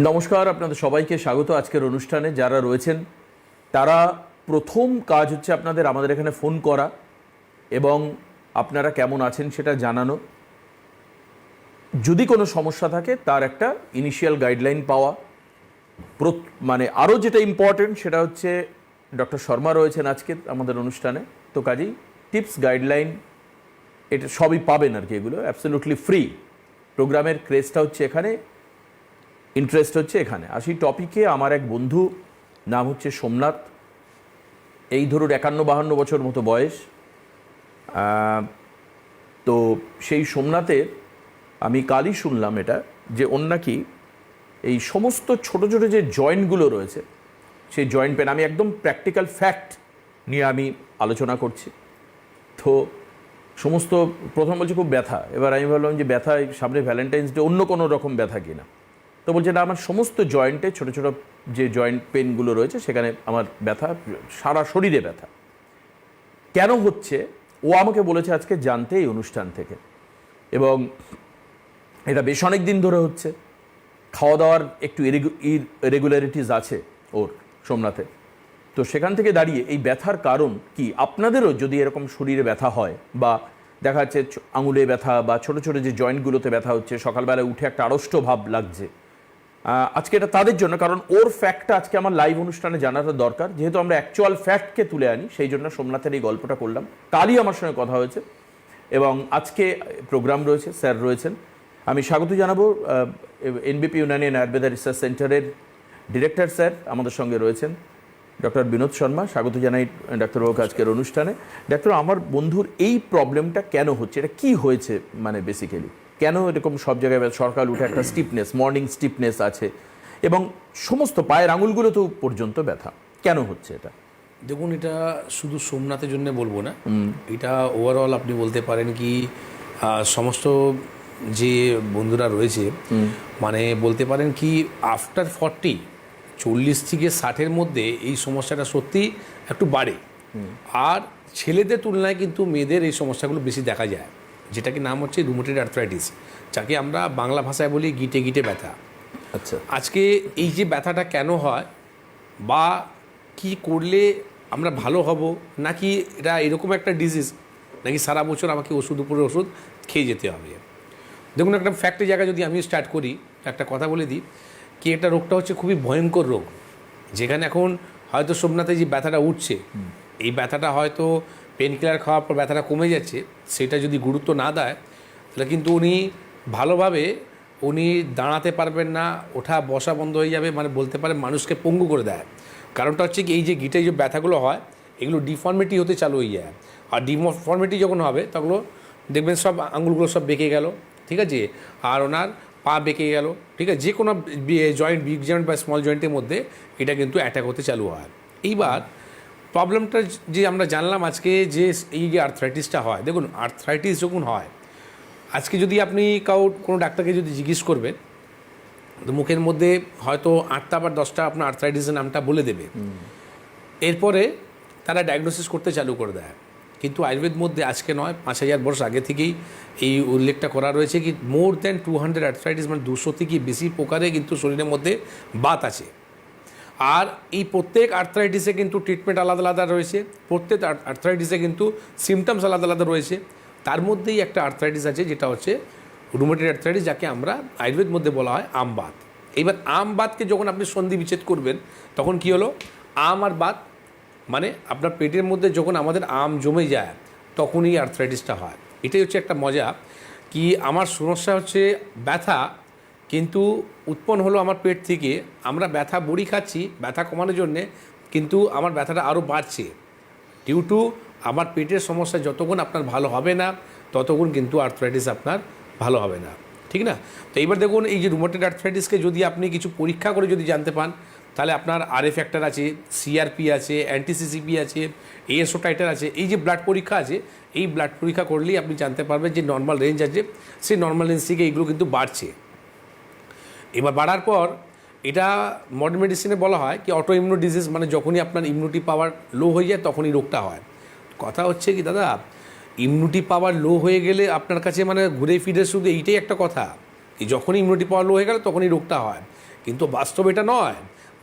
নমস্কার, আপনাদের সবাইকে স্বাগত আজকের অনুষ্ঠানে। যারা রয়েছেন তারা প্রথম কাজ হচ্ছে আপনাদের আমাদের এখানে ফোন করা এবং আপনারা কেমন আছেন সেটা জানানো। যদি কোনো সমস্যা থাকে তার একটা ইনিশিয়াল গাইডলাইন পাওয়া। মানে আরও যেটা ইম্পর্টেন্ট সেটা হচ্ছে ডক্টর শর্মা রয়েছেন আজকে আমাদের অনুষ্ঠানে, তো কাজেই টিপস গাইডলাইন এটা সবই পাবেন আর কি। এগুলো অ্যাবসলিউটলি ফ্রি। প্রোগ্রামের ক্রেজটা হচ্ছে এখানে, ইন্টারেস্ট হচ্ছে এখানে। আসি টপিকে। আমার এক বন্ধু, নাম হচ্ছে সোমনাথ। এই ধরুন 51-52 বছর মতো বয়স। তো সেই সোমনাথের আমি কালই শুনলাম এটা, যে ওর নাকি এই সমস্ত ছোটো ছোটো যে জয়েন্টগুলো রয়েছে সেই জয়েন্ট পেন, আমি একদম প্র্যাকটিক্যাল ফ্যাক্ট নিয়ে আমি আলোচনা করছি। তো সমস্ত প্রথম বলছে খুব ব্যথা। এবার আমি ভাবলাম যে ব্যথা সামনে ভ্যালেন্টাইন্স ডে, অন্য কোনো রকম ব্যথা কিনা। তো বলছে না, আমার সমস্ত জয়েন্টে ছোটো ছোটো যে জয়েন্ট পেনগুলো রয়েছে সেখানে আমার ব্যথা, সারা শরীরে ব্যথা। কেন হচ্ছে ও আমাকে বলেছে আজকে জানতে এই অনুষ্ঠান থেকে। এবং এটা বেশ অনেক দিন ধরে হচ্ছে। খাওয়া দাওয়ার একটু ইরেগুলারিটিস আছে ওর, সোমনাথে। তো সেখান থেকে দাঁড়িয়ে এই ব্যথার কারণ কি, আপনাদেরও যদি এরকম শরীরে ব্যথা হয় বা দেখা যাচ্ছে আঙুলে ব্যথা বা ছোটো ছোটো যে জয়েন্টগুলোতে ব্যথা হচ্ছে, সকালবেলায় উঠে একটা আড়ষ্ট ভাব লাগছে, আজকে এটা তাদের জন্য। কারণ ওর ফ্যাক্টটা আজকে আমার লাইভ অনুষ্ঠানে জানাটা দরকার, যেহেতু আমরা অ্যাকচুয়াল ফ্যাক্টকে তুলে আনি, সেই জন্য সোমনাথের এই গল্পটা করলাম। কালই আমার সঙ্গে কথা হয়েছে এবং আজকে প্রোগ্রাম রয়েছে, স্যার রয়েছেন। আমি স্বাগত জানাবো এনবিপি ইউনানি অ্যান্ড আয়ুর্বেদা রিসার্চ সেন্টারের ডিরেক্টর স্যার আমাদের সঙ্গে রয়েছেন, ডক্টর বিনোদ শর্মা। স্বাগত জানাই ডাক্তারবাবুকে আজকের অনুষ্ঠানে। ডাক্তার, আমার বন্ধুর এই প্রবলেমটা কেন হচ্ছে, এটা কি হয়েছে, মানে বেসিক্যালি কেন এরকম সব জায়গায় সকাল উঠে একটা স্টিফনেস, মর্নিং স্টিফনেস আছে এবং সমস্ত পায়ের আঙুলগুলো তো পর্যন্ত ব্যথা, কেন হচ্ছে এটা? দেখুন, এটা শুধু সোমনাথের জন্য বলবো না, এটা ওভারঅল আপনি বলতে পারেন কি সমস্ত যে বন্ধুরা রয়েছে, মানে বলতে পারেন কি আফটার 40 থেকে 60-এর মধ্যে এই সমস্যাটা সত্যি একটু বাড়ে। আর ছেলেদের তুলনায় কিন্তু মেয়েদের এই সমস্যাগুলো বেশি দেখা যায়, যেটাকে নাম হচ্ছে রুমেটয়েড আর্থ্রাইটিস, যাকে আমরা বাংলা ভাষায় বলি গিটে গিটে ব্যথা। আচ্ছা, আজকে এই যে ব্যথাটা কেন হয় বা কি করলে আমরা ভালো হব, নাকি এটা এরকম একটা ডিজিজ নাকি সারা বছর আমাকে ওষুধ উপরে ওষুধ খেয়ে যেতে হবে। দেখুন, একটা ফ্যাক্টের জায়গায় যদি আমি স্টার্ট করি, একটা কথা বলে দিই কি, একটা রোগটা হচ্ছে খুবই ভয়ঙ্কর রোগ। যেখানে এখন হয়তো সোমনাথে যে ব্যথাটা উঠছে, এই ব্যথাটা হয়তো পেন কিলার খাওয়ার পর ব্যথাটা কমে যাচ্ছে, সেটা যদি গুরুত্ব না দেয় তাহলে কিন্তু উনি ভালোভাবে দাঁড়াতে পারবেন না, ওঠা বসা বন্ধ হয়ে যাবে, মানে বলতে পারে মানুষকে পঙ্গু করে দেয়। কারণটা হচ্ছে কি, এই যে গিটে যে ব্যথাগুলো হয় এগুলো ডিফর্মিটি হতে চালু হয়ে যায়। আর ডিফর্মিটি যখন হবে তখন দেখবেন সব আঙুলগুলো সব বেঁকে গেল, ঠিক আছে, আর ওনার পা বেঁকে গেল, ঠিক আছে, যে কোনো জয়েন্ট, বিগ জয়েন্ট বা স্মল জয়েন্টের মধ্যে এটা কিন্তু অ্যাটাক হতে চালু হয়। এইবার প্রবলেমটা যে আমরা জানলাম আজকে, যে এই যে আর্থ্রাইটিসটা হয়, দেখুন আর্থ্রাইটিস যখন হয়, আজকে যদি আপনি কোনো ডাক্তারকে যদি জিজ্ঞেস করবেন, তো মুখের মধ্যে হয়তো 8টা বা 10টা আপনার আর্থ্রাইটিসের নামটা বলে দেবে। এরপরে তারা ডায়াগনোসিস করতে চালু করে দেয়। কিন্তু আয়ুর্বেদ মধ্যে আজকে নয়, 5000 বছর আগে থেকেই এই উল্লেখটা করা রয়েছে কি মোর দ্যান 200 আর্থ্রাইটিস, মানে 200 থেকে বেশি প্রকারে কিন্তু শরীরের মধ্যে বাত আছে। আর এই প্রত্যেক আর্থ্রাইটিসে কিন্তু ট্রিটমেন্ট আলাদা আলাদা রয়েছে, প্রত্যেক আর্থ্রাইটিসে কিন্তু সিমটমস আলাদা আলাদা রয়েছে। তার মধ্যেই একটা আর্থ্রাইটিস আছে যেটা হচ্ছে রুমেটয়েড আর্থ্রাইটিস, যাকে আমরা আয়ুর্বেদ মধ্যে বলা হয় আমবাত। এইবার আমবাতকে যখন আপনি সন্ধি বিচ্ছেদ করবেন তখন কি হলো, আম আর বাত, মানে আপনার পেটের মধ্যে যখন আমাদের আম জমে যায় তখনই আর্থ্রাইটিসটা হয়। এটাই হচ্ছে একটা মজা কি, আমার সমস্যা হচ্ছে ব্যথা, কিন্তু উৎপন্ন হলো আমার পেট থেকে। আমরা ব্যথা বড়ি খাচ্ছি ব্যথা কমানোর জন্যে, কিন্তু আমার ব্যথাটা আরও বাড়ছে ডিউ টু আমার পেটের সমস্যা। যতক্ষণ আপনার ভালো হবে না ততক্ষণ কিন্তু আর্থ্রাইটিস আপনার ভালো হবে না, ঠিক না? তো এইবার দেখুন, এই যে রুমেটয়েড আর্থ্রাইটিসকে যদি আপনি কিছু পরীক্ষা করে যদি জানতে পান, তাহলে আপনার আরএ ফ্যাক্টর আছে, সিআরপি আছে, অ্যান্টিসিসিপি আছে, এএসও টাইটার আছে, এই যে ব্লাড পরীক্ষা আছে, এই ব্লাড পরীক্ষা করলেই আপনি জানতে পারবেন যে নর্মাল রেঞ্জ আছে, সেই নর্মাল রেঞ্জ থেকে এইগুলো কিন্তু বাড়ছে। এবার বাড়ার পর এটা মডার্ন মেডিসিনে বলা হয় কি অটো ইমিউনো ডিজিজ, মানে যখনই আপনার ইমিউনিটি পাওয়ার লো হয়ে যায় তখনই রোগটা হয়। কথা হচ্ছে কি দাদা, ইমিউনিটি পাওয়ার লো হয়ে গেলে আপনার কাছে মানে ঘুরে ফিরে শুধু এইটাই একটা কথা, যখনই ইমিউনিটি পাওয়ার লো হয়ে গেল তখনই রোগটা হয়। কিন্তু বাস্তব এটা নয়।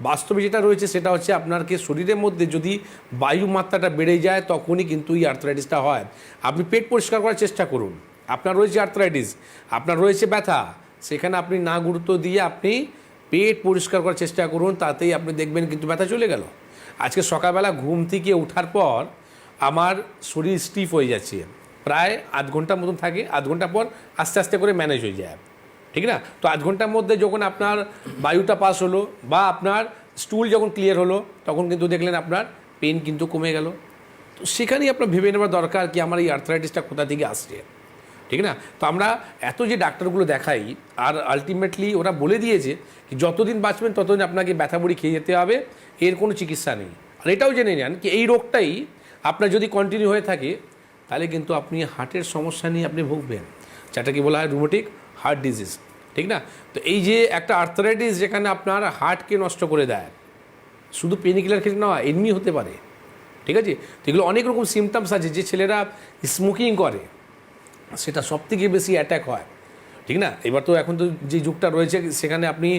বাস্তবে যেটা রয়েছে সেটা হচ্ছে আপনাকে শরীরের মধ্যে যদি বায়ু মাত্রাটা বেড়ে যায় তখনই কিন্তু এই আর্থ্রাইটিসটা হয়। আপনি পেট পরিষ্কার করার চেষ্টা করুন, আপনার রয়েছে আর্থ্রাইটিস, আপনার রয়েছে ব্যথা, সেখানে আপনি না গুরুত্ব দিয়ে আপনি পেট পরিষ্কার করার চেষ্টা করুন, তাতেই আপনি দেখবেন কিন্তু ব্যথা চলে গেল। আজকে সকালবেলা ঘুম থেকে ওঠার পর আমার শরীর স্টিফ হয়ে যাচ্ছে, প্রায় আধ ঘন্টার মতন থাকে, আধ ঘন্টা পর আস্তে আস্তে করে ম্যানেজ হয়ে যায়, ঠিক না? তো আধ ঘন্টার মধ্যে যখন আপনার বায়ুটা পাস হলো বা আপনার স্টুল যখন ক্লিয়ার হলো তখন কিন্তু দেখলেন আপনার পেন কিন্তু কমে গেল। তো সেখানেই আপনার ভেবে নেওয়ার দরকার কি আমার এই আর্থ্রাইটিসটা কোথা থেকে আসছে, ঠিক না? তো আমরা এত যে ডাক্তারগুলো দেখাই, আর আলটিমেটলি ওরা বলে দিয়েছে কি যতদিন বাঁচবেন ততদিন আপনাকে ব্যথা বড়ি খেয়ে যেতে হবে, এর কোনো চিকিৎসা নেই। আর এটাও জেনে নেন কি এই রোগটাই আপনার যদি কন্টিনিউ হয়ে থাকে তাহলে কিন্তু আপনি হার্টের সমস্যা নিয়ে আপনি ভুগবেন, যেটাকে বলা হয় রুমেটিক হার্ট ডিজিজ, ঠিক না? তো এই যে একটা আর্থ্রাইটিস যেখানে আপনার হার্টকে নষ্ট করে দেয়, শুধু পেন কিলার খেলে নয়, এমনি হতে পারে, ঠিক আছে? তো এগুলো অনেক রকম সিমটমস আছে। যে ছেলেরা স্মোকিং করে সেটা সবথেকে বেশি অ্যাটাক হয়, ঠিক না? এবার তো এখন তো যে যুগটা রয়েছে সেখানে আপনি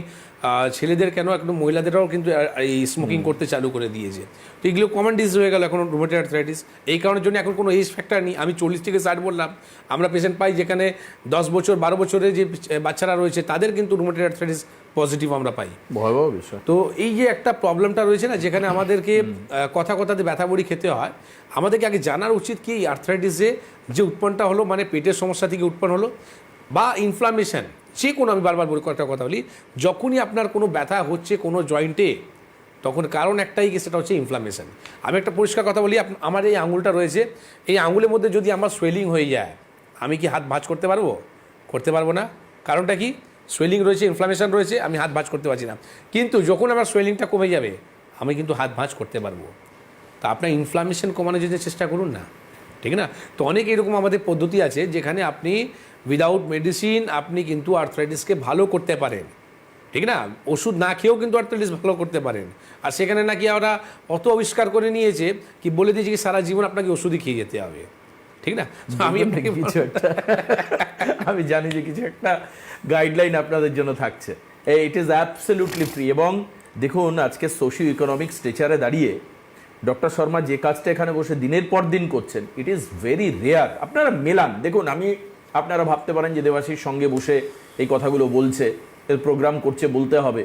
ছেলেদের কেন একদম মহিলাদেরও কিন্তু এই স্মোকিং করতে চালু করে দিয়েছে। তো এগুলো কমন ডিজিজ হয়ে গেল এখন রুমেটয়েড আর্থ্রাইটিস। এই কারণের জন্য এখন কোনো এজ ফ্যাক্টর নেই। আমি 40 থেকে 60 বললাম, আমরা পেশেন্ট পাই যেখানে 10 বছর 12 বছরের যে বাচ্চারা রয়েছে তাদের কিন্তু রুমেটয়েড আর্থ্রাইটিস পজিটিভ আমরা পাই। ভয়াবহ বিষয়। তো এই যে একটা প্রবলেমটা রয়েছে না, যেখানে আমাদেরকে কথাতে ব্যথা বড়ি খেতে হয়, আমাদেরকে আগে জানার উচিত কি আর্থ্রাইটিসে যে উৎপন্নটা হলো মানে পেটের সমস্যা থেকে উৎপন্ন হলো বা ইনফ্লামেশন, যে কোনো, আমি বারবার বলি একটা কথা বলি, যখনই আপনার কোনো ব্যথা হচ্ছে কোনো জয়েন্টে তখন কারণ একটাই কি, সেটা হচ্ছে ইনফ্লামেশন। আমি একটা পরিষ্কার কথা বলি, আমার এই আঙুলটা রয়েছে, এই আঙুলের মধ্যে যদি আমার সোয়েলিং হয়ে যায় আমি কি হাত ভাঁজ করতে পারবো? করতে পারবো না। কারণটা কি? সোয়েলিং রয়েছে, ইনফ্লামেশন রয়েছে, আমি হাত ভাঁজ করতে পারছি না। কিন্তু যখন আমার সোয়েলিংটা কমে যাবে আমি কিন্তু হাত ভাঁজ করতে পারবো। তা আপনার ইনফ্লামেশন কমানোর জন্য চেষ্টা করুন না, ঠিক না? তো অনেক এরকম আমাদের পদ্ধতি আছে যেখানে আপনি উইদাউট মেডিসিন আপনি কিন্তু আর্থ্রাইটিসকে ভালো করতে পারেন, ঠিক না? ওষুধ না খেয়েও কিন্তু আর্থ্রাইটিস ভালো করতে পারেন। আর সেখানে নাকি ওরা অত আবিষ্কার করে নিয়েছে কি বলে দিয়েছে কি সারা জীবন আপনাকে ওষুধই খেয়ে যেতে হবে, ঠিক না? আমি আপনাকে কিছু একটা আমি জানি যে কিছু একটা গাইডলাইন আপনাদের জন্য থাকছে। It is absolutely free. এবং দেখুন আজকে সোশিও ইকোনমিক স্ট্রেচারে দাঁড়িয়ে ডক্টর শর্মা যে কাজটা এখানে বসে দিনের পর দিন করছেন, ইট ইজ ভেরি রেয়ার। আপনারা মেলান, দেখুন আপনারা ভাবতে পারেন যে দেবাশীর সঙ্গে বসে এই কথাগুলো বলছে, এর প্রোগ্রাম করছে, বলতে হবে।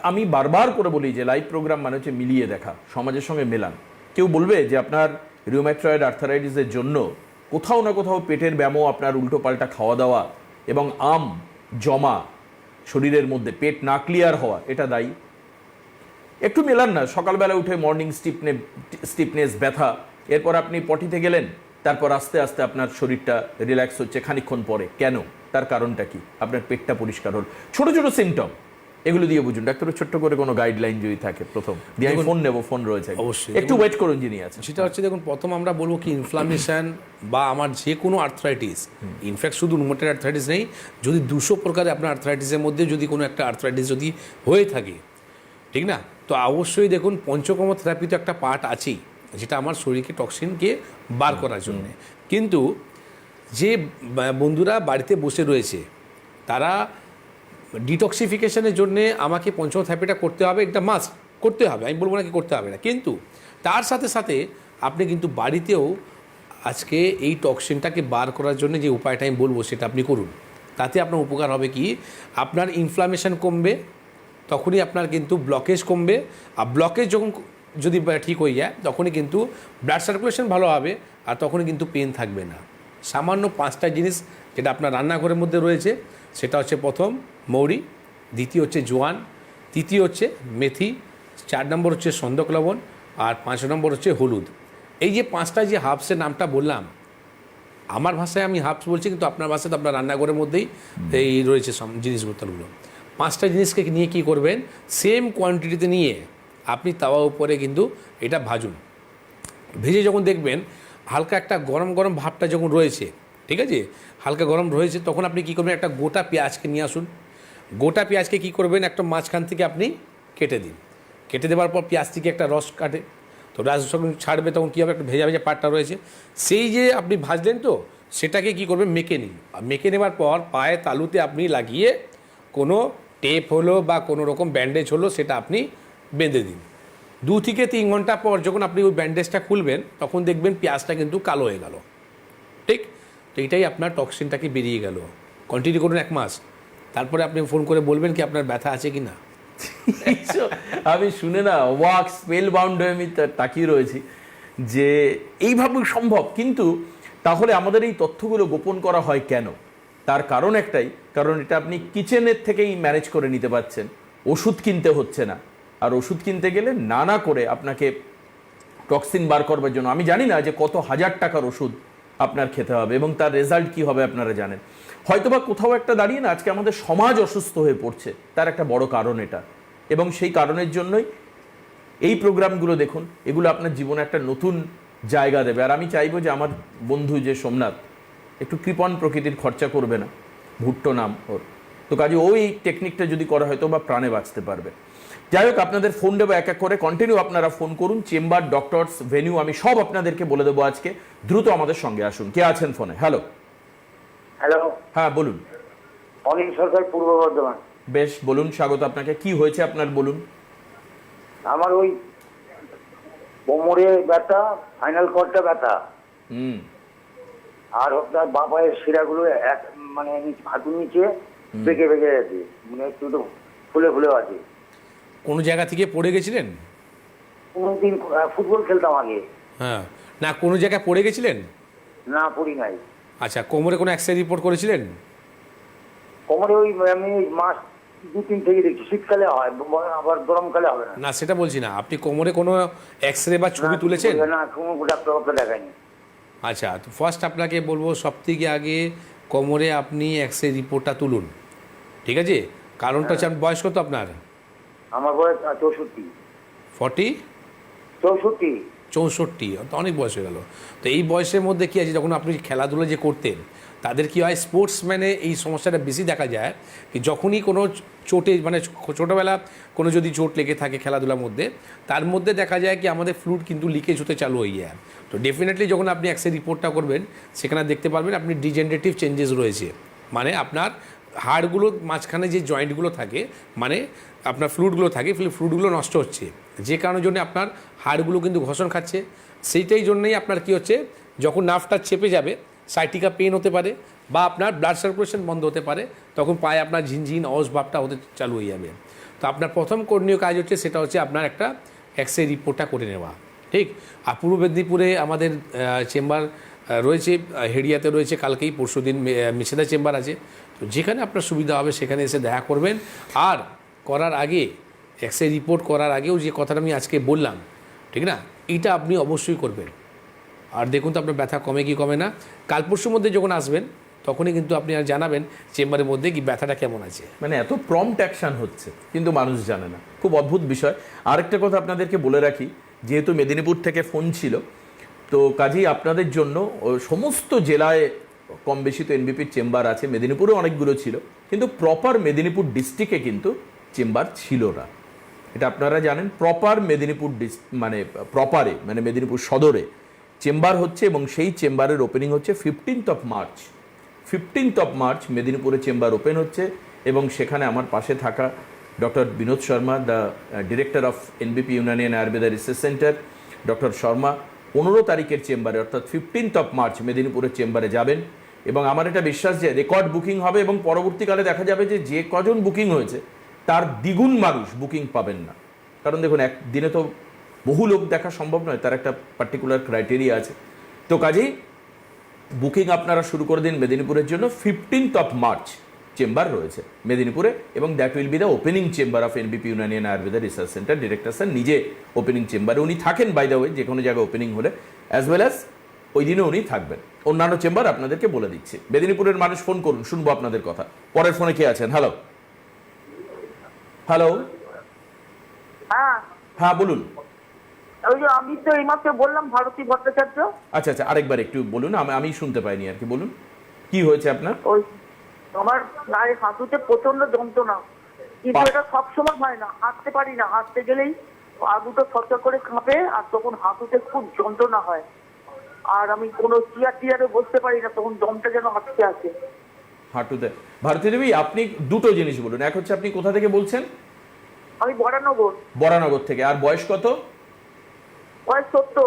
আমি বারবার করে বলি যে লাইভ প্রোগ্রাম মানে হচ্ছে মিলিয়ে দেখা, সমাজের সঙ্গে মেলান। কেউ বলবে যে আপনার রিউম্যাটয়েড আর্থারাইটিসের জন্য কোথাও না কোথাও পেটের ব্যামো, আপনার উল্টোপাল্টা খাওয়া দাওয়া এবং জমা শরীরের মধ্যে পেট না ক্লিয়ার হওয়া, এটা দায়ী। একটু মেলান না, সকালবেলা উঠে মর্নিং স্টিফনেস, ব্যথা, এরপর আপনি পটিতে গেলেন, তারপর আস্তে আস্তে আপনার শরীরটা রিল্যাক্স হচ্ছে খানিকক্ষণ পরে। কেন? তার কারণটা কি? আপনার পেটটা পরিষ্কার হল। ছোট ছোট সিমটম, এগুলো দিয়ে বুঝুন। ডাক্তারের ছোট্ট করে কোনো গাইডলাইন যদি থাকে, প্রথম দিয়ে আমি ফোন নেবো, ফোন রয়েছে অবশ্যই, একটু ওয়েট করুন যিনি আছেন। সেটা হচ্ছে দেখুন, প্রথম আমরা বলবো কি ইনফ্লামেশন বা আমার যে কোনো আর্থ্রাইটিস, ইনফ্যাক্ট শুধু রুমেটয়েড আর্থ্রাইটিস নেই, যদি 200 প্রকারের আপনার আর্থ্রাইটিসের মধ্যে যদি কোনো একটা আর্থ্রাইটিস যদি হয়ে থাকে, ঠিক না, তো অবশ্যই দেখুন পঞ্চকর্ম থেরাপি তো একটা পার্ট আছেই, যেটা আমার শরীরকে টক্সিনকে বার করার জন্য। কিন্তু যে বন্ধুরা বাড়িতে বসে রয়েছে তারা ডিটক্সিফিকেশনের জন্যে আমাকে পঞ্চকর্ম থেরাপিটা করতে হবে, একটা মাস্ট করতে হবে, আমি বলবো না কি করতে হবে না, কিন্তু তার সাথে সাথে আপনি কিন্তু বাড়িতেও আজকে এই টক্সিনটাকে বার করার জন্য যে উপায়টা আমি বলবো সেটা আপনি করুন। তাতে আপনার উপকার হবে কি, আপনার ইনফ্লামেশন কমবে, তখনই আপনার কিন্তু ব্লকেজ কমবে। আর ব্লকেজ যখন যদি ঠিক হয়ে যায় তখনই কিন্তু ব্লাড সার্কুলেশন ভালো হবে, আর তখনই কিন্তু পেন থাকবে না। সামান্য 5টা জিনিস যেটা আপনার রান্নাঘরের মধ্যে রয়েছে, সেটা হচ্ছে প্রথম মৌরি, দ্বিতীয় হচ্ছে জোয়ান, তৃতীয় হচ্ছে মেথি, 4 নম্বর হচ্ছে সন্দক লবণ, আর 5 নম্বর হচ্ছে হলুদ। এই যে 5টা যে হার্বসের নামটা বললাম, আমার ভাষায় আমি হার্বস বলছি, কিন্তু আপনার ভাষায় তো আপনার রান্নাঘরের মধ্যেই এই রয়েছে জিনিসপত্রগুলো। 5টা জিনিসকে নিয়ে কি করবেন, সেম কোয়ান্টিটিতে নিয়ে আপনি তাওয়া উপরে কিন্তু এটা ভাজুন। ভেজে যখন দেখবেন হালকা একটা গরম গরম ভাবটা যখন রয়েছে, ঠিক আছে, হালকা গরম রয়েছে, তখন আপনি কী করবেন, একটা গোটা পেঁয়াজকে নিয়ে আসুন। গোটা পেঁয়াজকে কী করবেন, একটা মাঝখান থেকে আপনি কেটে দিন। কেটে দেওয়ার পর পেঁয়াজ থেকে একটা রস কাটে, তো রস যখন ছাড়বে তখন কী হবে, একটা ভেজা ভেজা পাটটা রয়েছে, সেই যে আপনি ভাজলেন তো সেটাকে কী করবেন, মেখে নিন। আর মেখে নেওয়ার পর পায়ে তালুতে আপনি লাগিয়ে কোনো টেপ হলো বা কোনো রকম ব্যান্ডেজ হলো সেটা আপনি বেঁধে দিন। 2 থেকে 3 ঘন্টা পর যখন আপনি ওই ব্যান্ডেজটা খুলবেন তখন দেখবেন পেঁয়াজটা কিন্তু কালো হয়ে গেল, ঠিক? তো এটাই আপনার টক্সিনটাকে বেরিয়ে গেল। কন্টিনিউ করুন 1 মাস, তারপরে আপনি ফোন করে বলবেন কি আপনার ব্যথা আছে কি না। আমি শুনে না ওয়াক স্পেল বাউন্ড হয়ে আমি তাকিয়ে রয়েছি যে এইভাবে সম্ভব, কিন্তু তাহলে আমাদের এই তথ্যগুলো গোপন করা হয় কেন? তার কারণ একটাই, কারণ এটা আপনি কিচেনের থেকেই ম্যানেজ করে নিতে পারছেন, ওষুধ কিনতে হচ্ছে না। আর ওষুধ কিনতে গেলে না করে আপনাকে টক্সিন বার করবার জন্য আমি জানি না যে কত হাজার টাকার ওষুধ আপনার খেতে হবে এবং তার রেজাল্ট কি হবে আপনারা জানেন। হয়তোবা কোথাও একটা দাঁড়িয়ে না আজকে আমাদের সমাজ অসুস্থ হয়ে পড়ছে, তার একটা বড় কারণ এটা। এবং সেই কারণের জন্যই এই প্রোগ্রামগুলো দেখুন, এগুলো আপনার জীবনে একটা নতুন জায়গা দেবে। আর আমি চাইবো যে আমার বন্ধু যে সোমনাথ একটু কৃপণ প্রকৃতির খরচা করবে না, ভুট্টো নাম ওর, তো কাজে ওই টেকনিকটা যদি করা হয়তো বা প্রাণে বাঁচতে পারবে। যাই হোক, আপনাদের ফোন দেবো এক এক করে, কন্টিনিউ আপনারা ফোন করুন। চেম্বার, ডক্টরস, ভেনিউ আমি সব আপনাদেরকে বলে দেবো আজকে। দ্রুত আমাদের সঙ্গে আসুন। কে আছেন ফোনে? হ্যালো। হ্যালো, হ্যাঁ বলুন। অনিল সরকার, পূর্ব বর্ধমান। বেশ, বলুন, স্বাগত আপনাকে। কি হয়েছে আপনার বলুন। আমার ওই কোমরে ব্যথা, ফাইনাল কর্ডটা ব্যথা, হুম। আর আপনার বাঁ পায়ের শিরাগুলো এক মানে হাঁটুর নিচে বেঁকে বেঁকে আছে, মানে একটু একটু ফুলে ফুলে আছে। কোনো জায়গা থেকে পড়ে গেছিলেন? কোনোদিন ফুটবল খেলতাম আগে। হ্যাঁ, না কোনো জায়গায় পড়ে গেছিলেন? না, পড়ি নাই। আচ্ছা, কোমরে কোনো এক্সরে রিপোর্ট করেছিলেন? কোমরে ওই আমি মাস 2-3 থেকে দেখছি, শীতকালে হয়, আবার গরমকালে হবে না। না সেটা বলছি না, আপনি কোমরে কোনো এক্সরে বা ছবি না, তুলেছেন? না, কোনো ডাক্তার দেখায়নি। আচ্ছা, তো ফার্স্ট আপনাকে বলবো সবথেকে আগে কোমরে আপনি এক্সরে রিপোর্টটা তুলুন, ঠিক আছে? কারণটা হচ্ছে আপনার বয়স কত আপনার? আমার বয়স 64। 40? 64। 64, তো অনেক বয়স হয়ে গেল। তো এই বয়সের মধ্যে কী আছে, যখন আপনি খেলাধুলো যে করতেন তাদের কি হয়, স্পোর্টসম্যানে এই সমস্যাটা বেশি দেখা যায় কি যখনই কোনো চোটে মানে ছোটোবেলা কোনো যদি চোট লেগে থাকে খেলাধুলার মধ্যে, তার মধ্যে দেখা যায় কি আমাদের ফ্লুইড কিন্তু লিকেজ হতে চালু হয়ে যায়। তো ডেফিনেটলি যখন আপনি এক্সরে রিপোর্টটা করবেন সেখানে দেখতে পারবেন আপনি ডিজেনারেটিভ চেঞ্জেস রয়েছে, মানে আপনার হাড়গুলো মাঝখানে যে জয়েন্টগুলো থাকে, মানে আপনার ফ্লুইডগুলো থাকে, ফ্লুইডগুলো নষ্ট হচ্ছে, যে কারণের জন্য আপনার হাড়গুলো কিন্তু ঘষণ খাচ্ছে। সেইটাই জন্যই আপনার কি হচ্ছে, যখন নার্ভটা চেপে যাবে সাইটিকা পেন হতে পারে বা আপনার ব্লাড সার্কুলেশন বন্ধ হতে পারে, তখন পায়ে আপনার ঝিনঝিন অস ভাবটা হতে চালু হয়ে যাবে। তো আপনার প্রথম করণীয় কাজ হচ্ছে সেটা হচ্ছে আপনার একটা এক্সরে রিপোর্টটা করে নেওয়া, ঠিক? আর পূর্ব মেদিনীপুরে আমাদের চেম্বার রয়েছে, হেডিয়াতে রয়েছে, কালকেই পরশুদিন মেছেদা চেম্বার আছে। তো যেখানে আপনার সুবিধা হবে সেখানে এসে দেখা করবেন। আর করার আগে এক্সরে রিপোর্ট করার আগেও যে কথাটা আমি আজকে বললাম, ঠিক না, এইটা আপনি অবশ্যই করবেন। আর দেখুন তো আপনার ব্যথা কমে কি কমে না। কাল পরশুর মধ্যে যখন আসবেন তখনই কিন্তু আপনি আর জানাবেন চেম্বারের মধ্যে কি ব্যথাটা কেমন আছে। মানে এত প্রম্পট অ্যাকশন হচ্ছে কিন্তু মানুষ জানে না, খুব অদ্ভুত বিষয়। আরেকটা কথা আপনাদেরকে বলে রাখি, যেহেতু মেদিনীপুর থেকে ফোন ছিল, তো কাজেই আপনাদের জন্য সমস্ত জেলায় কম বেশি তো এনবিপির চেম্বার আছে, মেদিনীপুরে অনেকগুলো ছিল, কিন্তু প্রপার মেদিনীপুর ডিস্ট্রিক্টে কিন্তু চেম্বার ছিল না, এটা আপনারা জানেন। প্রপার মেদিনীপুর মানে প্রপারে মানে মেদিনীপুর সদরে চেম্বার হচ্ছে এবং সেই চেম্বারের ওপেনিং হচ্ছে 15th মার্চ। 15th মার্চ মেদিনীপুরে চেম্বার ওপেন হচ্ছে এবং সেখানে আমার পাশে থাকা doctor Binod Sharma, the director of NBP Unanian Ayurveda research centre, doctor Sharma 15 তারিখের চেম্বারে অর্থাৎ 15th মার্চ মেদিনীপুরের চেম্বারে যাবেন। এবং আমার এটা বিশ্বাস যে রেকর্ড বুকিং হবে এবং পরবর্তীকালে দেখা যাবে যে যে কজন বুকিং হয়েছে তার দ্বিগুণ মানুষ বুকিং পাবেন না। কারণ দেখুন, একদিনে তো বহু লোক দেখা সম্ভব নয়, তার একটা পার্টিকুলার ক্রাইটেরিয়া আছে। তো কাজেই বুকিং আপনারা শুরু করে দিন মেদিনীপুরের জন্য। 15th মার্চ চেম্বার রয়েছে মেদিনীপুরে এবং that will be the opening chamber of NBP Unanian Ayurveda research centre. Director sir নিজে ওপেনিং চেম্বারে উনি থাকেন, বাই দ্য ওয়ে, যে কোনো জায়গায় ওপেনিং হলে অ্যাজ ওয়েল অ্যাজ ওই দিনে উনি থাকবেন। অন্যান্য চেম্বার আপনাদেরকে বলে দিচ্ছি। মেদিনীপুরের মানুষ ফোন করুন, শুনবো আপনাদের কথা। পরের ফোনে কে আছেন? হ্যালো। হ্যালো। হ্যাঁ, হ্যাঁ বলুন। ওই যে আমি তো এইমাত্র বললাম ভারতী ভট্টাচার্য। আচ্ছা আচ্ছা, আরেকবার একটু বলুন, আমি শুনতে পাইনি আর কি। বলুন কি হয়েছে আপনার? ওই আমার গায়ে হাঁটুতে প্রচন্ড যন্ত্রণা, কিন্তু বাহ। এটা সবসময় হয় না, হাঁটতে পারি না, হাঁটতে গেলেই পা দুটো ছটছট করে কাঁপে আর তখন হাঁটুতে খুব যন্ত্রণা হয়। আর আমি কোনো চেয়ারে বসতে পারি না, তখন দমটা যেন হাঁটতে আসে। হাঁটুতে। ভারতী দেবী, আপনি দুটো জিনিস বলুন। এক হচ্ছে আপনি কোথা থেকে বলছেন? আমি বরানগর। বরানগর থেকে। আর বয়স কত? বয়স 70।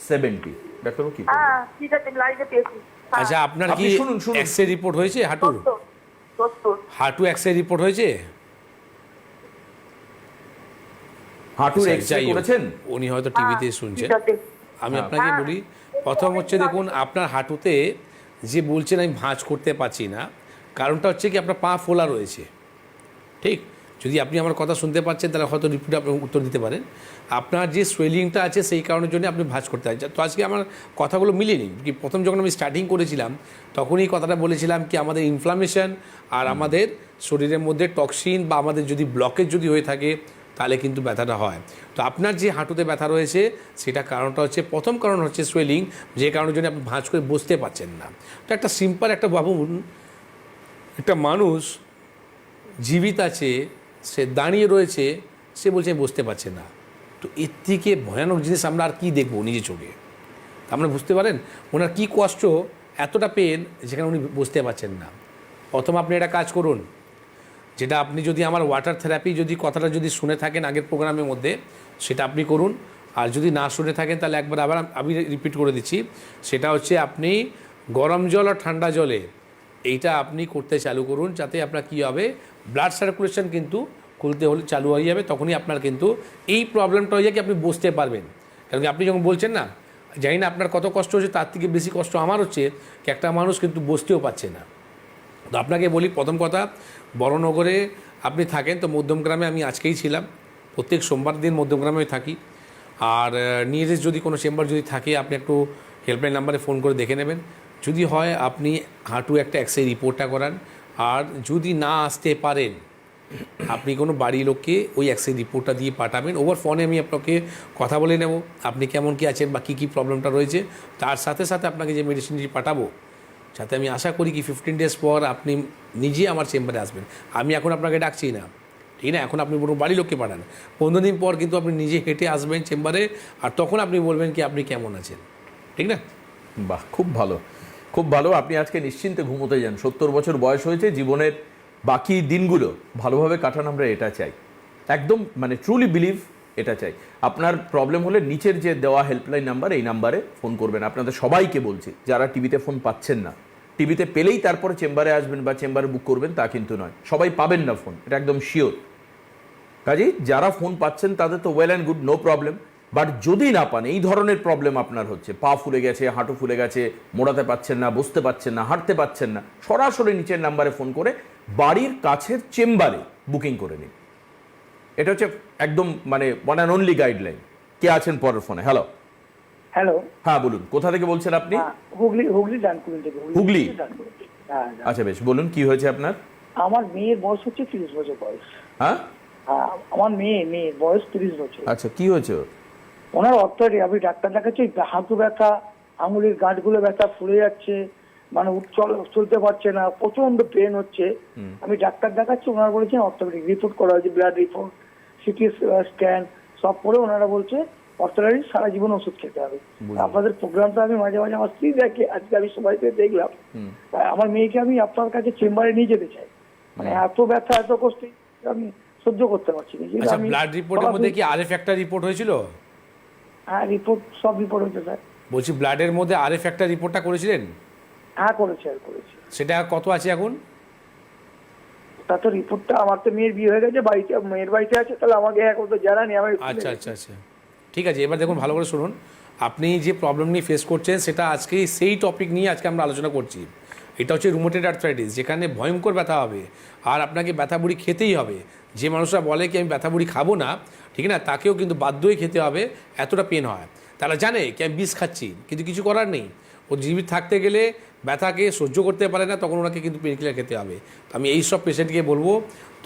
70। ডাক্তারবাবু কি? হ্যাঁ ঠিক আছে, আমি লাইনে পেয়েছি। হ্যাঁ, আচ্ছা, আপনার আপনি কি শুনুন। এক্সরে রিপোর্ট হয়েছে হাঁটুর? 70। হাঁটু এক্সরে রিপোর্ট হয়েছে? হাঁটুর আচ্ছা, এক্সরে যাই হোক, করেছেন? উনি হয়তো টিভিতে শুনছেন। ঠিক আছে। আমি আপনাকে বলি, প্রথম হচ্ছে দেখুন, আপনার হাঁটুতে যে বলছেন আমি ভাঁজ করতে পারছি না, কারণটা হচ্ছে কি আপনার পা ফোলা রয়েছে। ঠিক, যদি আপনি আমার কথা শুনতে পাচ্ছেন তাহলে হয়তো রিপিট আপনি উত্তর দিতে পারেন। আপনার যে সোয়েলিংটা আছে সেই কারণের জন্য আপনি ভাঁজ করতে পারছেন। তো আজকে আমার কথাগুলো মিলেনি কি, প্রথম যখন আমি স্টার্টিং করেছিলাম তখনই কথাটা বলেছিলাম কি আমাদের ইনফ্লামেশন আর আমাদের শরীরের মধ্যে টক্সিন বা আমাদের যদি ব্লকেজ যদি হয়ে থাকে তাহলে কিন্তু ব্যথাটা হয়। তো আপনার যে হাঁটুতে ব্যথা রয়েছে সেটা কারণটা হচ্ছে, প্রথম কারণ হচ্ছে সোয়েলিং, যে কারণের জন্য আপনি ভাঁজ করে বসতে পারছেন না। তো একটা সিম্পল একটা ভাবুন, একটা মানুষ জীবিত আছে, সে দাঁড়িয়ে রয়েছে, সে বলছে আমি বসতে পারছে না। তো এর থেকে ভয়ানক জিনিস আমরা আর কি দেখবো নিজে চোখে? আপনারা বুঝতে পারেন ওনার কী কষ্ট, এতটা পেন যেখানে উনি বসতে পারছেন না। প্রথম আপনি একটা কাজ করুন, যেটা আপনি যদি আমার ওয়াটার থেরাপি যদি কথাটা যদি শুনে থাকেন আগের প্রোগ্রামের মধ্যে, সেটা আপনি করুন। আর যদি না শুনে থাকেন তাহলে একবার আবার আমি রিপিট করে দিচ্ছি, সেটা হচ্ছে আপনি গরম জল আর ঠান্ডা জলে এইটা আপনি করতে চালু করুন, যাতে আপনার কী হবে, ব্লাড সার্কুলেশন কিন্তু খুলতে হলে চালু হয়ে যাবে, তখনই আপনার কিন্তু এই প্রবলেমটা হয়ে যায় কি আপনি বসতে পারবেন। কারণ কি আপনি যখন বলছেন না, জানি না আপনার কত কষ্ট হচ্ছে, তার থেকে বেশি কষ্ট আমার হচ্ছে কি একটা মানুষ কিন্তু বসতেও পারছে না। তো আপনাকে বলি, প্রথম কথা, বড়নগরে আপনি থাকেন তো মধ্যমগ্রামে আমি আজকেই ছিলাম, প্রত্যেক সোমবার দিন মধ্যমগ্রামে থাকি। আর নিয়ারেস্ট যদি কোনো চেম্বার যদি থাকে আপনি একটু হেল্পলাইন নাম্বারে ফোন করে দেখে নেবেন। যদি হয় আপনি হাঁটু একটা এক্সরে রিপোর্টটা করান। আর যদি না আসতে পারেন আপনি কোনো বাড়ির লোককে ওই এক্সরে রিপোর্টটা দিয়ে পাঠাবেন। ওভার ফোনে আমি আপনাকে কথা বলে নেব আপনি কেমন কী আছেন বা কী প্রবলেমটা রয়েছে, তার সাথে সাথে আপনাকে যে মেডিসিনটি পাঠাবো, যাতে আমি আশা করি কি 15 ডেজ পর আপনি নিজে আমার চেম্বারে আসবেন। আমি এখন আপনাকে ডাকছি না, ঠিক না? এখন আপনি পুরো বাড়ির লোককে পাঠান। 15 দিন পর কিন্তু আপনি নিজে হেঁটে আসবেন চেম্বারে, আর তখন আপনি বলবেন কি আপনি কেমন আছেন, ঠিক না? বাহ, খুব ভালো, খুব ভালো। আপনি আজকে নিশ্চিন্তে ঘুমোতে যান। 70 বছর বয়স হয়েছে, জীবনের বাকি দিনগুলো ভালোভাবে কাটান, আমরা এটা চাই। একদম মানে ট্রুলি বিলিভ এটা চাই। আপনার প্রবলেম হলে নিচের যে দেওয়া হেল্পলাইন নাম্বার, এই নাম্বারে ফোন করবেন। আপনাদের সবাইকে বলছি, যারা টিভিতে ফোন পাচ্ছেন না, টিভিতে পেলেই তারপরে চেম্বারে আসবেন বা চেম্বারে বুক করবেন তা কিন্তু নয়, সবাই পাবেন না ফোন, এটা একদম শিওর। কাজেই যারা ফোন পাচ্ছেন তাদের তো well and good, no problem. But যদি না পান, এই ধরনের প্রবলেম আপনার হচ্ছে, পা ফুলে গেছে, হাঁটু ফুলে গেছে, মোড়াতে পারছেন না, বসতে পারছেন না, হাঁটতে পারছেন না, সরাসরি নিচের নাম্বারে ফোন করে বাড়ির কাছের চেম্বারে বুকিং করে নিন। এটা হচ্ছে একদম মানে ওয়ান অ্যান্ড অনলি গাইডলাইন। কে আছেন পরের ফোনে? হ্যালো। হ্যালো, হ্যাঁ বলুন, কোথা থেকে বলছেন আপনি? হুগলি ডানকুনি থেকে। হুগলি? ডানকুনি। হ্যাঁ, আচ্ছা বেশ, বলুন কি হয়েছে আপনার? আমার মেয়ের বয়স হচ্ছে 30 বছর বয়স। হ্যাঁ, আমার মেয়ের বয়স 30 বছর। আচ্ছা, কি হয়েছে ওর? ওনার অর্থে আমি ডাক্তার দেখাচ্ছি, হাঁটু ব্যথা, আঙুলের গাঁটগুলো ব্যথা, ফুলে যাচ্ছে, মানে চলতে পারছে না, প্রচন্ড পেন হচ্ছে। আমি ডাক্তার দেখাচ্ছি, ওনারা বলেছেন অর্থোপেডিক রিপোর্ট করা হয়েছে, ব্লাড রিপোর্ট, সিটি স্ক্যান সব করে ওনারা বলছে অর্থোপেডিক সারা জীবন ওষুধ খেতে হবে। আপনাদের প্রোগ্রামটা আমি মাঝে মাঝে আমার স্ত্রী দেখে, আজকে আমি সবাইকে দেখলাম। আমার মেয়েকে আমি আপনার কাছে চেম্বারে নিয়ে যেতে চাই, মানে এত ব্যথা এত কষ্ট আমি সহ্য করতে পারছি না। আচ্ছা, ব্লাড রিপোর্টের মধ্যে কি আরএফ একটা রিপোর্ট হয়েছিল? হ্যাঁ, রিপোর্ট সব রিপোর্ট হয়েছে স্যার। বলছি ব্লাডের মধ্যে আরএফ একটা রিপোর্টটা করেছিলেন? হ্যাঁ করেছি। সেটা কত আছে এখন? তা তো রিপোর্টটা, আমার তো মেয়ের বিয়ে হয়ে গেছে, বাড়িতে মেয়ের বাড়িতে আছে, তাহলে আমাকে এখন তো জানানি। আমি আচ্ছা, ঠিক আছে। এবার দেখুন, ভালো করে শুনুন। আপনি যে প্রবলেম নিয়ে ফেস করছেন সেটা আজকেই সেই টপিক নিয়ে আজকে আমরা আলোচনা করছি। এটা হচ্ছে রুমেটয়েড আর্থ্রাইটিস, যেখানে ভয়ঙ্কর ব্যথা হবে আর আপনাকে ব্যথা বুড়ি খেতেই হবে। যে মানুষরা বলে কি আমি ব্যথা বুড়ি খাবো না, ঠিক না, তাকেও কিন্তু বাধ্যই খেতে হবে, এতটা পেন হয়। তারা জানে কি আমি বিষ খাচ্ছি, কিন্তু কিছু করার নেই। ও জীবিত থাকতে গেলে ব্যথাকে সহ্য করতে পারে না, তখন ওনাকে কিন্তু পেনকিলার খেতে হবে। তো আমি এই সব পেশেন্টকে বলবো,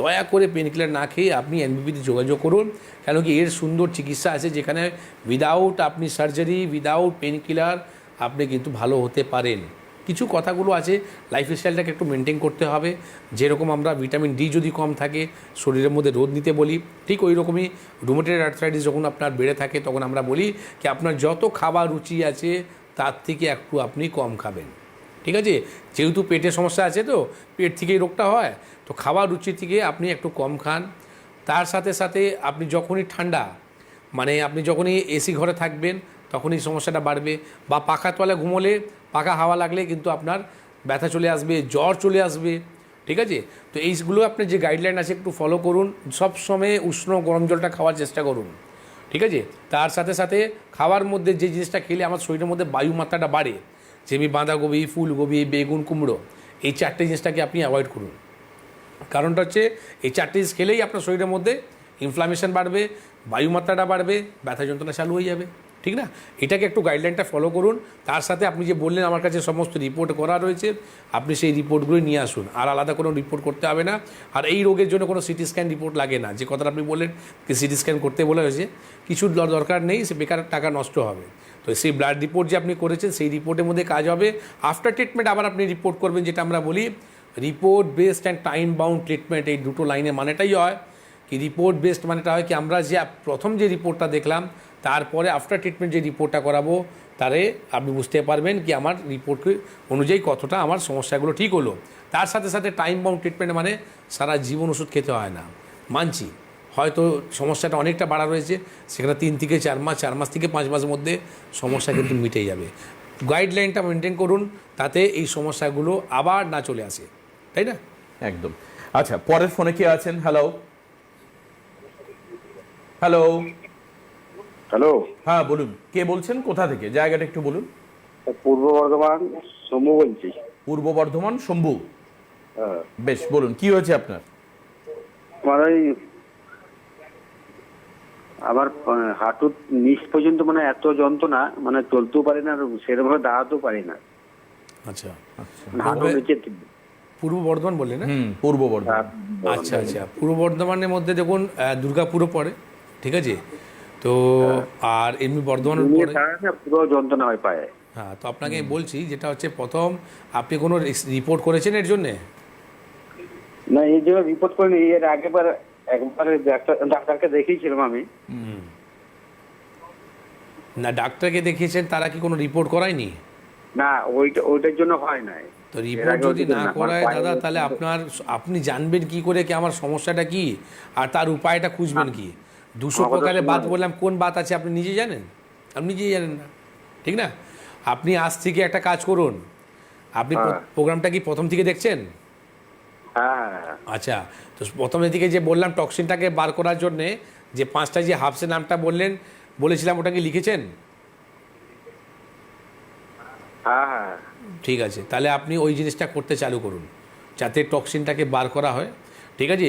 দয়া করে পেনকিলার না খেয়ে আপনি এনবিপিতে যোগাযোগ করুন। কেন কি এর সুন্দর চিকিৎসা আছে, যেখানে উইদাউট আপনি সার্জারি, উইদাউট পেনকিলার আপনি কিন্তু ভালো হতে পারেন। কিছু কথাগুলো আছে, লাইফস্টাইলটাকে একটু মেনটেন করতে হবে। যেরকম আমরা ভিটামিন ডি যদি কম থাকে শরীরের মধ্যে রোদ নিতে বলি, ঠিক ওই রকমই রুমেটয়েড আর্থ্রাইটিস যখন আপনার বেড়ে থাকে তখন আমরা বলি কি আপনার যত খাবার রুচি আছে তার থেকে একটু আপনি কম খাবেন। ঠিক আছে, যেহেতু পেটের সমস্যা আছে তো পেট থেকেই রোগটা হয়, তো খাবার রুচি থেকে আপনি একটু কম খান। তার সাথে সাথে আপনি যখনই ঠান্ডা, মানে আপনি যখনই এসি ঘরে থাকবেন তখনই সমস্যাটা বাড়বে, বা পাখার তলায় ঘুমোলে পাখা হাওয়া লাগলে কিন্তু আপনার ব্যথা চলে আসবে, জ্বর চলে আসবে। ঠিক আছে, তো এইগুলো আপনার যে গাইডলাইন আছে একটু ফলো করুন। সব সময় উষ্ণ গরম জলটা খাওয়ার চেষ্টা করুন। ঠিক আছে, তার সাথে সাথে খাওয়ার মধ্যে যে জিনিসটা খেলে আমার শরীরের মধ্যে বায়ু মাত্রাটা বাড়ে, যেমনি বাঁধাকপি, ফুলকপি, বেগুন, কুমড়ো, এই 4টে জিনিসটাকে আপনি অ্যাভয়েড করুন। কারণটা হচ্ছে এই 4টে জিনিস খেলেই আপনার শরীরের মধ্যে ইনফ্লামেশন বাড়বে, বায়ুমাত্রাটা বাড়বে, ব্যথা যন্ত্রণা চালু হয়ে যাবে। ঠিক না, এটাকে একটু গাইডলাইনটা ফলো করুন। তার সাথে আপনি যে বললেন আমার কাছে সমস্ত রিপোর্ট করা রয়েছে, আপনি সেই রিপোর্টগুলো নিয়ে আসুন। আর আলাদা কোনো রিপোর্ট করতে হবে না। আর এই রোগের জন্য কোনো সিটি স্ক্যান রিপোর্ট লাগে না। যে কথাটা আপনি বললেন কি সিটি স্ক্যান করতে বলা হয়েছে, কিছু দরকার নেই, সে বেকার টাকা নষ্ট হবে। তো সেই ব্লাড রিপোর্ট যে আপনি করেছেন সেই রিপোর্টের মধ্যে কাজ হবে। আফটার ট্রিটমেন্ট আবার আপনি রিপোর্ট করবেন, যেটা আমরা বলি report based and time bound treatment. এই দুটো লাইনের মানেটাই হয় কি, রিপোর্ট বেসড মানেটা হয় কি, আমরা যে প্রথম যে রিপোর্টটা দেখলাম তারপরে আফটার ট্রিটমেন্ট যে রিপোর্টটা করাবো, তারে আপনি বুঝতে পারবেন কি আমার রিপোর্ট অনুযায়ী কতটা আমার সমস্যাগুলো ঠিক হলো। তার সাথে সাথে টাইম বাউন্ড ট্রিটমেন্ট মানে সারা জীবন ওষুধ খেতে হয় না। মানছি হয়তো সমস্যাটা অনেকটা বাড়া রয়েছে, সেখানে 3 থেকে 4 মাস, 4 মাস থেকে 5 মাসের মধ্যে সমস্যা কিন্তু মিটে যাবে। গাইডলাইনটা মেনটেন করুন, তাতে এই সমস্যাগুলো আবার না চলে আসে, তাই না? একদম। আচ্ছা, পরের ফোনে কে আছেন? হ্যালো হ্যালো হ্যালো, হ্যাঁ বলুন, কে বলছেন, কোথা থেকে, জায়গাটা একটু বলুন। পূর্ব বর্ধমান সমু বলছি। পূর্ব বর্ধমান শম্ভু, বেশ বলুন কি হয়েছে আপনার? আমার ওই আমার হাঁটুর নিচ পর্যন্ত মানে এত যন্ত্রণা, মানে চলতেও পারি না, সেরকমভাবে দাঁড়াতেও পারি না। আচ্ছা, মানে হাঁটুর নিচে পূর্ব বর্ধমান বললেন না? পূর্ব বর্ধমান। আচ্ছা আচ্ছা, পূর্ব বর্ধমানের মধ্যে দেখুন দুর্গাপুরও পড়ে, ঠিক আছে, তো আর এমনি বর্ধমানের পড়ে। পুরো যন্ত্রণা হয় পায়ে। হ্যাঁ, তো আপনাকে বলছি যেটা হচ্ছে, প্রথম আপনি কোনো রিপোর্ট করেছেন এর জন্যে? না, এই জন্য রিপোর্ট করিনি। এর একবার ডাক্তারকে দেখিয়েছিলাম আমি। না, ডাক্তারকে দেখিয়েছেন, তারা কি কোনো রিপোর্ট করায়নি? না, ওইটার জন্য হয় নাই। তো রিপোর্ট যদি না করায় দাদা, তাহলে আপনি জানবেন কি করে কি আমার সমস্যাটা কি, আর তার উপায়টা খুঁজবেন কি? 200 প্রকারের বাত বললাম, কোন বাত আছে আপনি নিজে জানেন? আপনি নিজেই জানেন না, ঠিক না? আপনি আজ থেকে একটা কাজ করুন। আপনি প্রোগ্রামটা কি প্রথম থেকে দেখছেন? হ্যাঁ। আচ্ছা, তো প্রথমের দিকে যে বললাম টক্সিনটাকে বার করার জন্যে যে 5টা যে হার্বসের নামটা বলেছিলাম, ওটা কি লিখেছেন? হ্যাঁ, ঠিক আছে, তাহলে আপনি ওই জিনিসটা করতে চালু করুন, যাতে টক্সিনটাকে বার করা হয়। ঠিক আছে,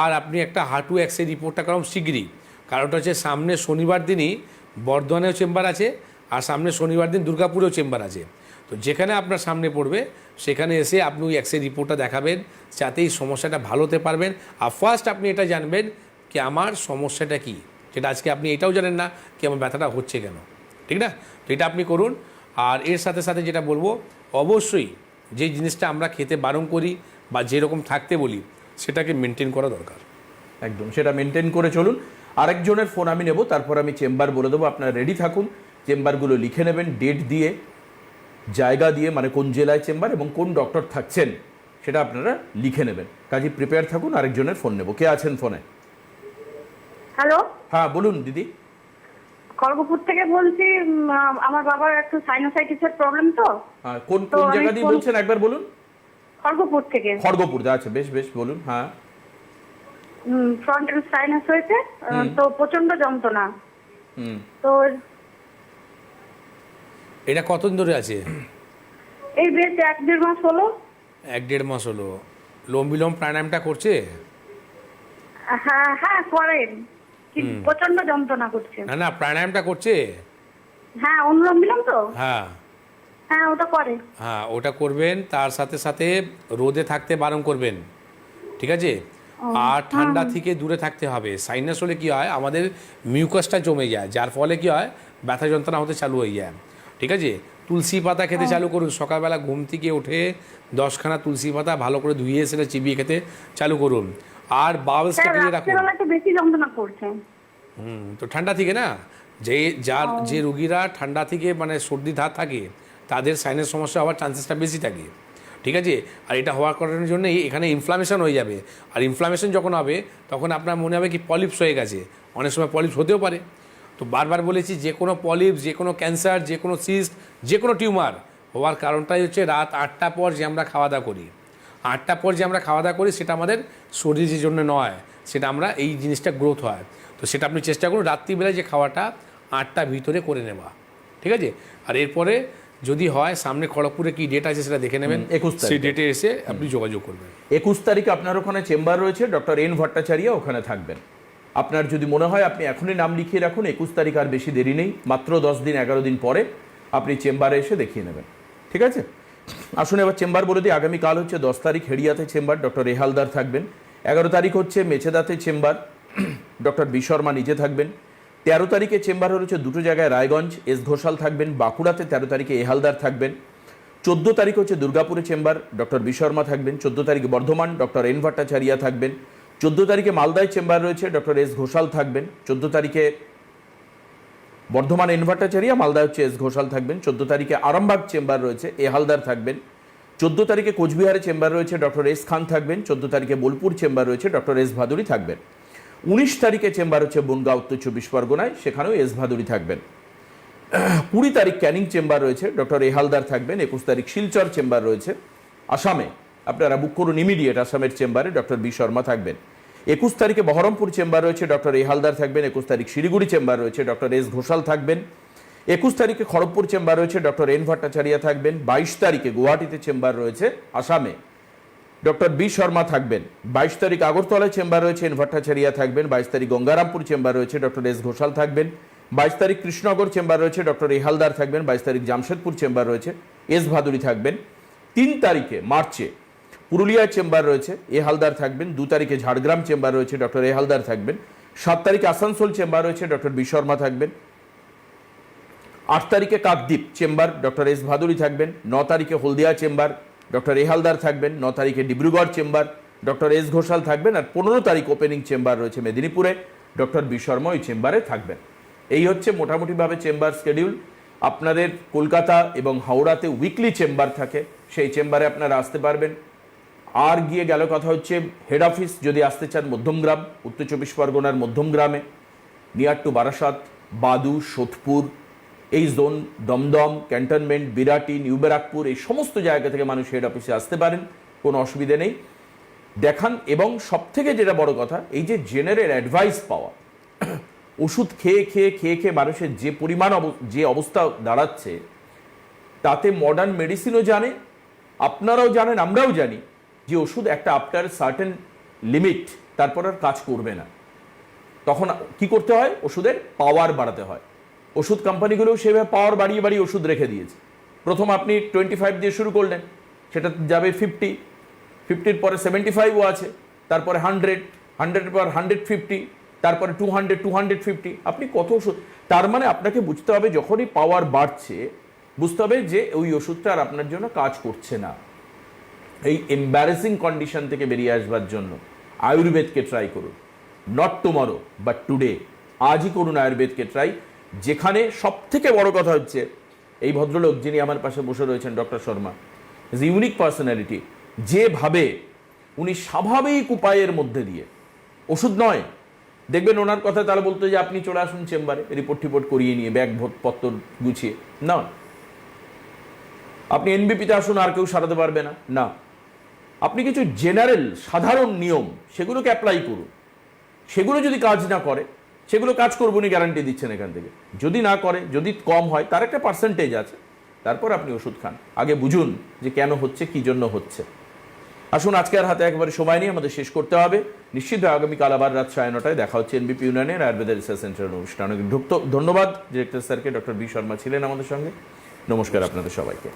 আর আপনি একটা হাঁটু এক্স-রে রিপোর্টটা করান শিগগিরই। কারণটা হচ্ছে সামনে শনিবার দিনই বর্ধমানেও চেম্বার আছে, আর সামনে শনিবার দিন দুর্গাপুরেও চেম্বার আছে। তো যেখানে আপনার সামনে পড়বে সেখানে এসে আপনি ওই এক্স-রে রিপোর্টটা দেখাবেন, যাতে এই সমস্যাটা ভালো হতে পারবেন। আর ফার্স্ট আপনি এটা জানবেন কি আমার সমস্যাটা কী, যেটা আজকে আপনি এটাও জানেন না কি আমার ব্যথাটা হচ্ছে কেন, ঠিক না? তো এটা আপনি করুন। আর এর সাথে সাথে যেটা বলবো, অবশ্যই যে জিনিসটা আমরা খেতে বারণ করি বা যেরকম থাকতে বলি, সেটাকে মেনটেন করা দরকার। একদম, সেটা মেনটেন করে চলুন। আরেকজনের ফোন আমি নেব, তারপর আমি চেম্বার বলে দেবো। আপনারা রেডি থাকুন, চেম্বারগুলো লিখে নেবেন, ডেট দিয়ে, জায়গা দিয়ে, মানে কোন জেলায় চেম্বার এবং কোন ডক্টর থাকছেন সেটা আপনারা লিখে নেবেন। কাজে প্রিপেয়ার থাকুন। আরেকজনের ফোন নেব, কে আছেন ফোনে? হ্যালো, হ্যাঁ বলুন দিদি। খড়গপুর থেকে বলছি। আমার বাবার একটু সাইনোসাইটিসের প্রবলেম তো। হ্যাঁ, কোন তো কোন আমি জায়গা দিয়ে বলছেন একবার বলুন। খড়গপুর থেকে। খড়গপুর, আচ্ছা বেশ বেশ বলুন। হ্যাঁ, ফ্রন্টাল সাইনাস হয়েছে, তো প্রচন্ড যন্ত্রণা। তো এটা কতদিন ধরে আছে? এই বেশ 1-1.5 মাস হলো। 1-1.5 মাস হলো। লোম বিলোম প্রাণায়ামটা করছে? হ্যাঁ হ্যাঁ করেন, প্রচন্ড যন্ত্রণা করছে। না না, প্রাণায়ামটা করছে? হ্যাঁ, অনুলোম বিলোম তো। হ্যাঁ হ্যাঁ, ওটা করে। হ্যাঁ, ওটা করবেন। তার সাথে সাথে রোদে থাকতে বারণ করবেন, ঠিক আছে? আর ঠান্ডা থেকে দূরে থাকতে হবে। সাইনাস হলে কি হয়, আমাদের মিউকাসটা জমে যায়, যার ফলে কি হয়, ব্যথা যন্ত্রণা হতে চালু হয়ে যায়, ঠিক আছে? তুলসী পাতা খেতে চালু করুন। সকালবেলা ঘুম থেকে উঠে 10খানা তুলসী পাতা ভালো করে ধুয়ে সেটা চিবিয়ে খেতে চালু করুন। আর বাউলসটা ক্লিয়ার রাখুন। একটু বেশি যন্ত্রণা করছে। তো ঠান্ডা থেকে না, যে রুগীরা ঠান্ডা থেকে মানে সর্দি ধার থাকে, তাদের সাইনের সমস্যা হওয়ার চান্সেসটা বেশি থাকে, ঠিক আছে। আর এটা হওয়ার কারণের জন্য এখানে ইনফ্লামেশন হয়ে যাবে, আর ইনফ্লামেশন যখন হবে তখন আপনার মনে হবে কি পলিপস হয়ে গেছে, অনেক সময় পলিপস হতেও পারে। তো বারবার বলেছি যে কোনো পলিপস, যে কোনো ক্যান্সার, যে কোনো সিস্ট, যে কোনো টিউমার হওয়ার কারণটাই হচ্ছে রাত 8টার পর যে আমরা খাওয়া দাওয়া করি, 8টার পর যে আমরা খাওয়া দাওয়া করি সেটা আমাদের শরীরের জন্য নয়, সেটা আমরা এই জিনিসটা গ্রোথ হয়। তো সেটা আপনি চেষ্টা করুন রাত্রিবেলায় যে খাওয়াটা 8টার ভিতরে করে নেওয়া, ঠিক আছে। আর এরপরে যদি হয় সামনে খড়গপুরে কি ডেট আছে সেটা দেখে নেবেন, 21 তারিখে। সেই ডেটে এসে আপনি যোগাযোগ করবেন। 21 তারিখে আপনার ওখানে চেম্বার রয়েছে, ডক্টর এন ভট্টাচার্য ওখানে থাকবেন। আপনার যদি মনে হয় আপনি এখনই নাম লিখিয়ে রাখুন, 21 তারিখ আর বেশি দেরি নেই, মাত্র 10 দিন 11 দিন পরে আপনি চেম্বারে এসে দেখিয়ে নেবেন, ঠিক আছে। আসুন এবার চেম্বার বলে দিই। আগামীকাল হচ্ছে 10 তারিখ হেড়িয়াতে চেম্বার, ডক্টর এ হালদার থাকবেন। 11 তারিখ হচ্ছে মেছেদাতে চেম্বার, ডক্টর বি শর্মা নিজে থাকবেন। 13 তারিখে চেম্বার রয়েছে দুটো জায়গায়, রায়গঞ্জ এস ঘোষাল থাকবেন, বাঁকুড়াতে 13 তারিখে এ হালদার থাকবেন। 14 তারিখ হচ্ছে দুর্গাপুরে চেম্বার, ডক্টর বি শর্মা থাকবেন। 14 তারিখে বর্ধমান ডক্টর এন ভট্টাচার্য থাকবেন। 14 তারিখে মালদায় চেম্বার রয়েছে, ডক্টর এস ঘোষাল থাকবেন। 14 তারিখে বর্ধমান এন ভট্টাচার্য, মালদায় হচ্ছে এস ঘোষাল থাকবেন। 14 তারিখে আরামবাগ চেম্বার রয়েছে, এ হালদার থাকবেন। 14 তারিখে কোচবিহারে চেম্বার রয়েছে, ডক্টর এস খান থাকবেন। 14 তারিখে বোলপুর চেম্বার রয়েছে, ডক্টর এস ভাদুরী থাকবেন। 19 তারিখে চেম্বার হচ্ছে বনগাঁ উত্তর 24 পরগনায়, সেখানেও এস ভাদুরী থাকবেন। 20 তারিখ ক্যানিং চেম্বার রয়েছে, ডক্টর এ হালদার থাকবেন। 21 তারিখ শিলচর চেম্বার রয়েছে আসামে, আপনারা বুক করুন ইমিডিয়েট আসামের চেম্বারে, ডক্টর বি শর্মা থাকবেন। 21 তারিখে বহরমপুর চেম্বার রয়েছে, ডক্টর এ হালদার থাকবেন। 21 তারিখ শিলিগুড়ি চেম্বার রয়েছে, ডক্টর এস ঘোষাল থাকবেন। 21 তারিখে খড়গপুর চেম্বার রয়েছে, ডক্টর এন ভট্টাচার্য থাকবেন। 22 তারিখে গুয়াহাটিতে চেম্বার রয়েছে আসামে, ডক্টর বি শর্মা থাকবেন। 22 তারিখ আগরতলায় চেম্বার রয়েছে, এন ভট্টাচার্য থাকবেন। 22 তারিখ গঙ্গারামপুর চেম্বার রয়েছে, ডক্টর এস ঘোষাল থাকবেন। 22 তারিখ কৃষ্ণনগর চেম্বার রয়েছে, ডক্টর এ হালদার থাকবেন। 22 তারিখ জামশেদপুর চেম্বার রয়েছে, এস ভাদুরী থাকবেন। 3 তারিখে মার্চে পুরুলিয়া চেম্বার রয়েছে, এ হালদার থাকবেন। 2 তারিখে ঝাড়গ্রাম চেম্বার রয়েছে, ডক্টর এ হালদার থাকবেন। 7 তারিখে আসানসোল চেম্বার রয়েছে, ডক্টর বি শর্মা থাকবেন। 8 তারিখে Kakdwip chamber, doctor S Bhaduri থাকবেন। 9 তারিখে হলদিয়া চেম্বার, ডক্টর এ হালদার থাকবেন। 9 তারিখে Dibrugarh chamber, doctor S Ghoshal থাকবেন। আর 15 তারিখ ওপেনিং চেম্বার রয়েছে মেদিনীপুরে, ডক্টর বি শর্মা ওই চেম্বারে থাকবেন। এই হচ্ছে মোটামুটিভাবে চেম্বার স্কেডিউল। আপনাদের কলকাতা এবং হাওড়াতে উইকলি চেম্বার থাকে, সেই চেম্বারে আপনারা আসতে পারবেন। আর গিয়ে গেল কথা হচ্ছে হেড অফিস যদি আসতে চান মধ্যমগ্রাম, উত্তর 24 পরগনার মধ্যমগ্রামে, নিয়ার টু বারাসাত, বাদু, সোদপুর, এই zone, Dum Dum, cantonment, Birati, new Barrackpore, এই সমস্ত জায়গা থেকে মানুষ হেড অফিসে আসতে পারেন, কোনো অসুবিধে নেই। দেখান। এবং সবথেকে যেটা বড় কথা, এই যে জেনারেল অ্যাডভাইস পাওয়া, ওষুধ খেয়ে খেয়ে খেয়ে খেয়ে মানুষের যে পরিমাণ যে অবস্থা দাঁড়াচ্ছে, তাতে মডার্ন মেডিসিনও জানে, আপনারাও জানেন, আমরাও জানি যে ওষুধ একটা আফটার সার্টেন লিমিট তারপর আর কাজ করবে না। তখন কি করতে হয়? ওষুধের পাওয়ার বাড়াতে হয়। ওষুধ কোম্পানিগুলোও সেভাবে পাওয়ার বাড়িয়ে বাড়িয়ে ওষুধ রেখে দিয়েছে। প্রথম আপনি 25 দিয়ে শুরু করলেন, সেটা যাবে 50, 50-র পরে 75ও আছে, তারপরে 100, 100-এর পর 150, তারপরে 200, 250। আপনি কত ওষুধ? তার মানে আপনাকে বুঝতে হবে যখনই পাওয়ার বাড়ছে, বুঝতে হবে যে ওই ওষুধটা আর আপনার জন্য কাজ করছে না। এই এম্বারেসিং কন্ডিশন থেকে বেরিয়ে আসবার জন্য আয়ুর্বেদকে ট্রাই করুন। নট টুমরো বাট টুডে, আজই করুন আয়ুর্বেদকে ট্রাই। যেখানে সব থেকে বড় কথা হচ্ছে, এই ভদ্রলোক যিনি আমার পাশে বসে রয়েছেন, doctor Sharma, is unique personality. যেভাবে উনি স্বাভাবিক উপায়ের মধ্যে দিয়ে, ওষুধ নয়, দেখবেন ওনার কথা তাহলে বলতো যে আপনি চলে আসুন চেম্বারে, রিপোর্ট টিপোর্ট করিয়ে নিয়ে ব্যাগ পত্র গুছিয়ে, না। আপনি এনবিপিতে আসুন, আর কেউ সারাতে পারবে না, না। আপনি কিছু জেনারেল সাধারণ নিয়ম সেগুলোকে অ্যাপ্লাই করুন। সেগুলো যদি কাজ না করে, সেগুলো কাজ করবো না গ্যারান্টি দিচ্ছেন এখান থেকে। যদি না করে, যদি কম হয়, তার একটা পার্সেন্টেজ আছে, তারপর আপনি ওষুধ খান। আগে বুঝুন যে কেন হচ্ছে, কি জন্য হচ্ছে। আসুন, আজকে আর হাতে একেবারে সময় নিয়ে আমাদের শেষ করতে হবে। নিশ্চিত আগামীকাল আবার রাত 9:30 দেখা হচ্ছে এনবিপি ইউনানের আয়ুর্বেদ রিসার্চ সেন্টারের অনুষ্ঠানে। ধন্যবাদ ডিরেক্টর স্যারকে, ডক্টর বি শর্মা ছিলেন আমাদের সঙ্গে। নমস্কার আপনাদের সবাইকে।